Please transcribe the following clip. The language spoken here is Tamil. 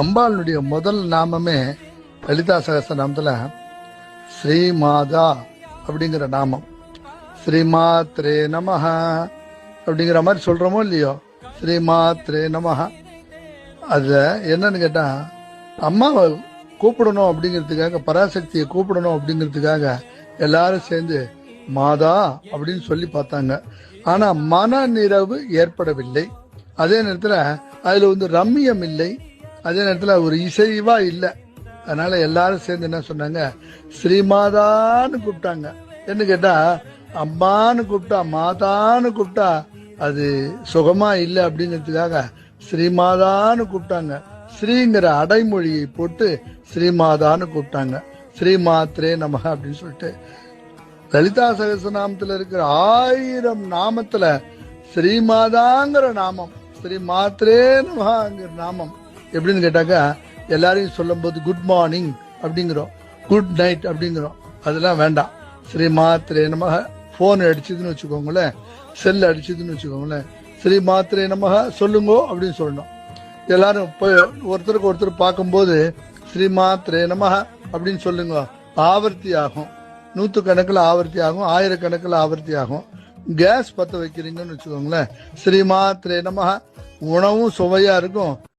அம்பாளுடைய முதல் நாமமே லலிதா சகஸ்ரநாமத்துல ஸ்ரீமாதா அப்படிங்கிற நாமம். ஸ்ரீமாத்ரே நமஹ அப்படிங்கிற மாதிரி சொல்றோமோ இல்லையோ, ஸ்ரீமாத்ரே நமஹ. அதுல என்னன்னு கேட்டா, அம்மாவை கூப்பிடணும் அப்படிங்கிறதுக்காக, பராசக்தியை கூப்பிடணும் அப்படிங்கிறதுக்காக எல்லாரும் சேர்ந்து மாதா அப்படின்னு சொல்லி பார்த்தாங்க. ஆனா மன நிறைவு ஏற்படவில்லை. அதே நேரத்துல அதுல ரம்மியம் இல்லை. அதே நேரத்துல ஒரு இசைவா இல்லை. அதனால எல்லாரும் சேர்ந்து என்ன சொன்னாங்க, ஸ்ரீமாதான்னு கூப்பிட்டாங்க. என்ன கேட்டா, அம்மான்னு கூப்பிட்டா, மாதான்னு கூப்பிட்டா அது சுகமா இல்லை அப்படிங்கிறதுக்காக ஸ்ரீமாதான்னு கூப்பிட்டாங்க. ஸ்ரீங்கிற அடைமொழியை போட்டு ஸ்ரீமாதான்னு கூப்பிட்டாங்க. ஸ்ரீமாத்ரே நமஹ அப்படின்னு சொல்லிட்டு லலிதா சகஸ்ரநாமத்துல இருக்கிற 1000 நாமத்துல ஸ்ரீமாதாங்கிற நாமம், ஸ்ரீமாத்ரே நமஹங்கிற நாமம் எப்படின்னு கேட்டாக்கா, எல்லாரையும் சொல்லும் போது குட் மார்னிங் அப்படிங்கிறோம், குட் நைட் அப்படிங்கிறோம். அதெல்லாம் வேண்டாம். ஸ்ரீமாத்ரே நமஹ. போன் அடிச்சதுன்னு வச்சுக்கோங்களேன், செல் அடிச்சதுன்னு வச்சுக்கோங்களேன், ஸ்ரீமாத்ரே நமஹ சொல்லுங்கோ அப்படின்னு சொல்லணும். எல்லாரும் ஒருத்தருக்கு ஒருத்தர் பார்க்கும்போது ஸ்ரீமாத்ரே நமஹ அப்படின்னு சொல்லுங்க. ஆவர்த்தி ஆகும், 100 கணக்கில் ஆவர்த்தி ஆகும், 1000 கணக்கில் ஆவர்த்தி ஆகும். கேஸ் பத்த வைக்கிறீங்கன்னு வச்சுக்கோங்களேன், ஸ்ரீமாத்ரே நமஹ. உணவும் சுவையா இருக்கும்,